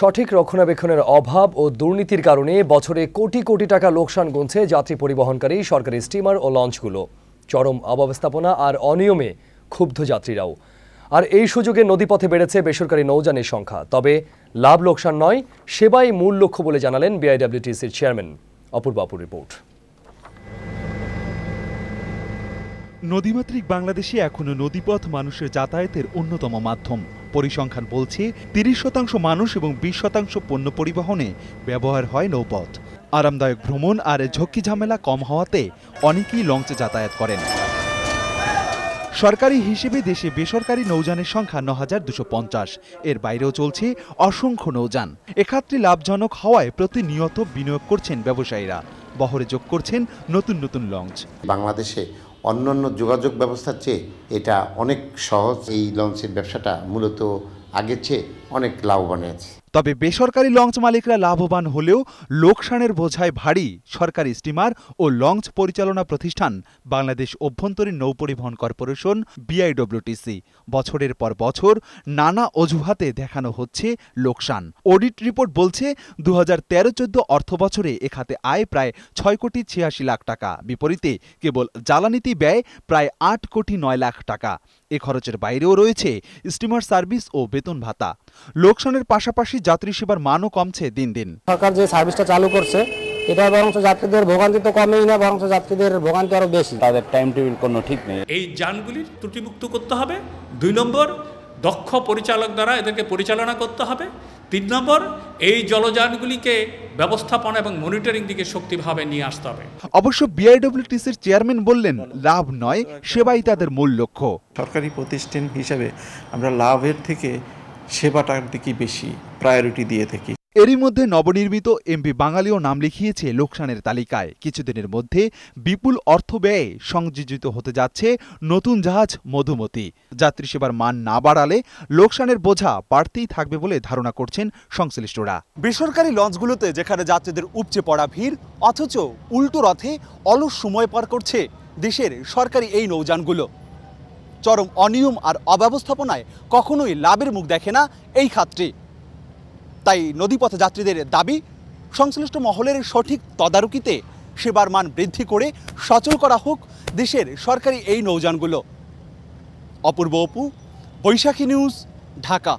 সঠিক রক্ষণাবেক্ষণের অভাব ও দুর্নীতির কারণে বছরে কোটি কোটি টাকা লোকসান গুনছে যাত্রী পরিবহনকারী সরকারি স্টিমার ও লঞ্চগুলো। চরম অব্যবস্থাপনা আর অনিয়মে ক্ষুব্ধ যাত্রীরাও। আর এই সুযোগে নদীপথে বেড়েছে বেসরকারি নৌযানের সংখ্যা। তবে লাভ লোকসান নয়, সেবাই মূল লক্ষ্য বলে জানালেন বিআইডব্লিউটিসির চেয়ারম্যান। অপূর্বাপুর রিপোর্ট। নদীমাতৃক বাংলাদেশে এখনো নদীপথ মানুষের যাতায়াতের অন্যতম মাধ্যম। পরিসংখ্যান বলছে ৩০% মানুষ এবং ২০% পণ্য পরিবহনে ব্যবহার হয় নৌপথ। আরামদায়ক ভ্রমণ আর ঝক্কি ঝামেলা কম হওয়াতে অনেকেই লঞ্চে যাতায়াত করেন। সরকারি হিসেবে দেশে বেসরকারি নৌযানের সংখ্যা ৯,২৫০। এর বাইরেও চলছে অসংখ্য নৌযান। এক্ষেত্রে লাভজনক হওয়ায় প্রতিনিয়ত বিনিয়োগ করছেন ব্যবসায়ীরা। বহরে যোগ করছেন নতুন নতুন লঞ্চ। বাংলাদেশে অন্যান্য যোগাযোগ ব্যবস্থার চেয়ে এটা অনেক সহজ। এই লঞ্চের ব্যবসাটা মূলত আগের চেয়ে অনেক লাভবান আছে। তবে বেসরকারি লঞ্চ মালিকরা লাভবান হলেও লোকসানের বোঝায় ভারী সরকারি স্টিমার ও লঞ্চ পরিচালনা প্রতিষ্ঠান বাংলাদেশ অভ্যন্তরীণ নৌপরিবহন কর্পোরেশন বিআইডব্লিউটিসি। বছরের পর বছর নানা অজুহাতে দেখানো হচ্ছে লোকসান। অডিট রিপোর্ট বলছে ২০১৩-১৪ অর্থবছরে এ খাতে আয় প্রায় ৬,৮৬,০০,০০০ টাকা। বিপরীতে কেবল জ্বালানিতে ব্যয় প্রায় ৮,৯,০০,০০০ টাকা। এ খরচের বাইরেও রয়েছে স্টিমার সার্ভিস ও বেতন ভাতা। লোকসানের পাশাপাশি যাত্রী সেবার মানও কমছে দিন দিন। সরকার যে সার্ভিসটা চালু করছে এটা বরং যাত্রীদের ভোগান্তি তো কমেই না, বরং যাত্রীদের ভোগান্তি আরো বেশি। তাদের টাইম টেবিল কোনো ঠিক নেই। এই যানগুলির ত্রুটিমুক্ত করতে হবে। ২ নম্বর, দক্ষ পরিচালক দ্বারা এদেরকে পরিচালনা করতে হবে। ৩ নম্বর, এই জলযানগুলিকে ব্যবস্থাপনা এবং মনিটরিং দিকে শক্তিভাবে নিয়ে আসতে হবে। অবশ্য বিআইডব্লিউটিসির চেয়ারম্যান বললেন, লাভ নয়, সেবাই তাদের মূল লক্ষ্য। সরকারি প্রতিষ্ঠান হিসেবে আমরা লাভের থেকে সেবাটার দিকে বেশি প্রায়োরিটি দিয়ে থাকি। এরই মধ্যে নবনির্মিত এমভি বাঙালিও নাম লিখিয়েছে লোকসানের তালিকায়। কিছুদিনের মধ্যে বিপুল অর্থ ব্যয়ে সংযোজিত হতে যাচ্ছে নতুন জাহাজ মধুমতি। যাত্রী সেবার মান না বাড়ালে লোকসানের বোঝা বাড়তেই থাকবে বলে ধারণা করছেন সংশ্লিষ্টরা। বেসরকারি লঞ্চগুলোতে যেখানে যাত্রীদের উপচে পড়া ভিড়, অথচ উল্টো রথে অলস সময় পার করছে দেশের সরকারি এই নৌযানগুলো। চরম অনিয়ম আর অব্যবস্থাপনায় কখনোই লাভের মুখ দেখে না এই খাতটি। তাই নদীপথে যাত্রীদের দাবি, সংশ্লিষ্ট মহলের সঠিক তদারকিতে সেবার মান বৃদ্ধি করে সচল করা হোক দেশের সরকারি এই নৌযানগুলো। অপূর্ব অপু, বৈশাখী নিউজ, ঢাকা।